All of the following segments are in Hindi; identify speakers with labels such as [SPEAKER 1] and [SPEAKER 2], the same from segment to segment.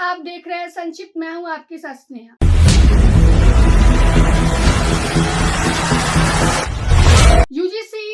[SPEAKER 1] आप देख रहे हैं संक्षिप्त। मैं हूं आपके साथ स्नेहा। यूजीसी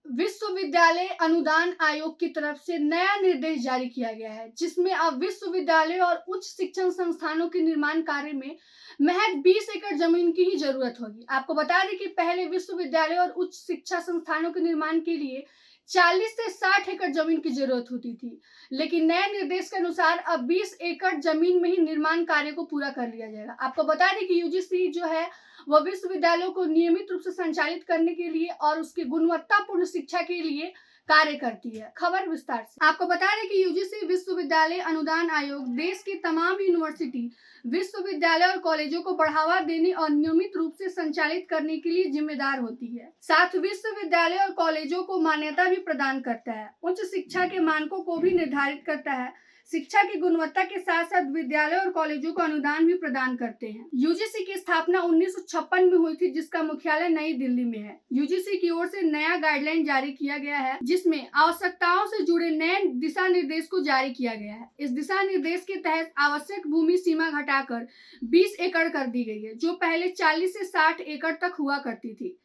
[SPEAKER 1] विश्वविद्यालय अनुदान आयोग की तरफ से नया निर्देश जारी किया गया है, जिसमें अब विश्वविद्यालय और उच्च शिक्षण संस्थानों के निर्माण कार्य में महज 20 एकड़ जमीन की ही जरूरत होगी। आपको बता दें कि पहले विश्वविद्यालय और उच्च शिक्षा संस्थानों के निर्माण के लिए 40 से 60 एकड़ जमीन की जरूरत होती थी, लेकिन नए निर्देश के अनुसार अब 20 एकड़ जमीन में ही निर्माण कार्य को पूरा कर लिया जाएगा। आपको बता दें कि यूजीसी जो है वह विश्वविद्यालयों को नियमित रूप से संचालित करने के लिए और उसकी गुणवत्तापूर्ण शिक्षा के लिए कार्य करती है। खबर विस्तार से आपको बता दें कि यूजीसी विश्वविद्यालय अनुदान आयोग देश की तमाम यूनिवर्सिटी, विश्वविद्यालय और कॉलेजों को बढ़ावा देने और नियमित रूप से संचालित करने के लिए जिम्मेदार होती है। साथ विश्वविद्यालय और कॉलेजों को मान्यता भी प्रदान करता है, उच्च शिक्षा के मानकों को भी निर्धारित करता है, शिक्षा की गुणवत्ता के साथ साथ विद्यालय और कॉलेजों को अनुदान भी प्रदान करते हैं। यूजीसी की स्थापना 1956 में हुई थी, जिसका मुख्यालय नई दिल्ली में है। यूजीसी की ओर से नया गाइडलाइन जारी किया गया है, जिसमें आवश्यकताओं से जुड़े नए दिशा निर्देश को जारी किया गया है। इस दिशा निर्देश के तहत आवश्यक भूमि सीमा घटाकर 20 एकड़ कर दी गई है, जो पहले 40 से 60 एकड़ तक हुआ करती थी।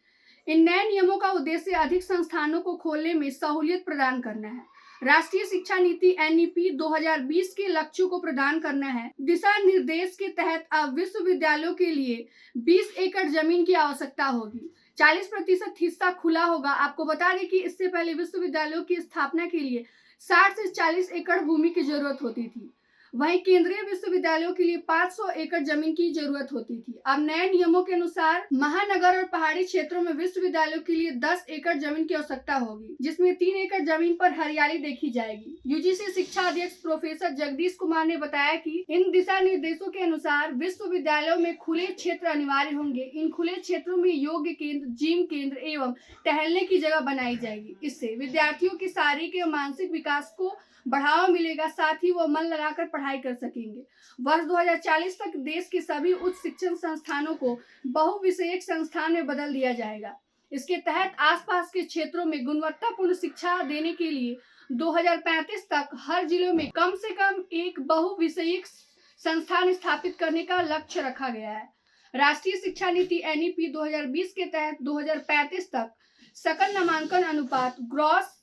[SPEAKER 1] इन नए नियमों का उद्देश्य अधिक संस्थानों को खोलने में सहूलियत प्रदान करना है, राष्ट्रीय शिक्षा नीति NEP 2020 के लक्ष्यों को प्रदान करना है। दिशा निर्देश के तहत अब विश्वविद्यालयों के लिए 20 एकड़ जमीन की आवश्यकता होगी, 40% हिस्सा खुला होगा। आपको बता दें कि इससे पहले विश्वविद्यालयों की स्थापना के लिए 60 से 40 एकड़ भूमि की जरूरत होती थी, वहीं केंद्रीय विश्वविद्यालयों के लिए 500 एकड़ जमीन की जरूरत होती थी। अब नए नियमों के अनुसार महानगर और पहाड़ी क्षेत्रों में विश्वविद्यालयों के लिए 10 एकड़ जमीन की आवश्यकता होगी, जिसमें 3 एकड़ जमीन पर हरियाली देखी जाएगी। यूजीसी शिक्षा अध्यक्ष प्रोफेसर जगदीश कुमार ने बताया कि इन दिशा निर्देशों के अनुसार विश्वविद्यालयों में खुले क्षेत्र अनिवार्य होंगे। इन खुले क्षेत्रों में योग केंद्र, जिम केंद्र एवं टहलने की जगह बनाई जाएगी। इससे विद्यार्थियों के शारीरिक एवं मानसिक विकास को बढ़ावा मिलेगा, साथ ही वो मन लगाकर पढ़ाई कर सकेंगे। वर्ष 2040 तक देश के सभी उच्च शिक्षण संस्थानों को बहुविषयक संस्थान में बदल दिया जाएगा। इसके तहत आसपास के क्षेत्रों में गुणवत्तापूर्ण शिक्षा देने के लिए 2035 तक हर जिले में कम से कम एक बहुविषयक संस्थान स्थापित करने का लक्ष्य रखा गया है। राष्ट्रीय शिक्षा नीति NEP 2020 के तहत 2035 तक सकल नामांकन अनुपात ग्रॉस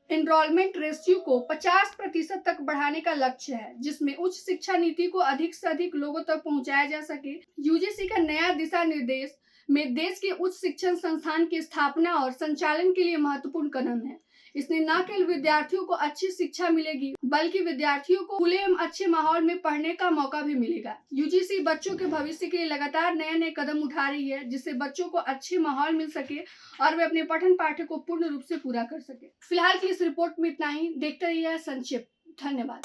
[SPEAKER 1] एनरोलमेंट रेशियो को 50% तक बढ़ाने का लक्ष्य है, जिसमें उच्च शिक्षा नीति को अधिक से अधिक लोगों तक पहुंचाया जा सके। यूजीसी का नया दिशा निर्देश में देश के उच्च शिक्षण संस्थान की स्थापना और संचालन के लिए महत्वपूर्ण कदम है। इसने न केवल विद्यार्थियों को अच्छी शिक्षा मिलेगी, बल्कि विद्यार्थियों को खुले एवं अच्छे माहौल में पढ़ने का मौका भी मिलेगा। यूजीसी बच्चों के भविष्य के लिए लगातार नए नए कदम उठा रही है, जिससे बच्चों को अच्छे माहौल मिल सके और वे अपने पठन पाठ्य को पूर्ण रूप से पूरा कर सके। फिलहाल की इस रिपोर्ट में इतना ही। देखते रहिए संक्षिप्त। धन्यवाद।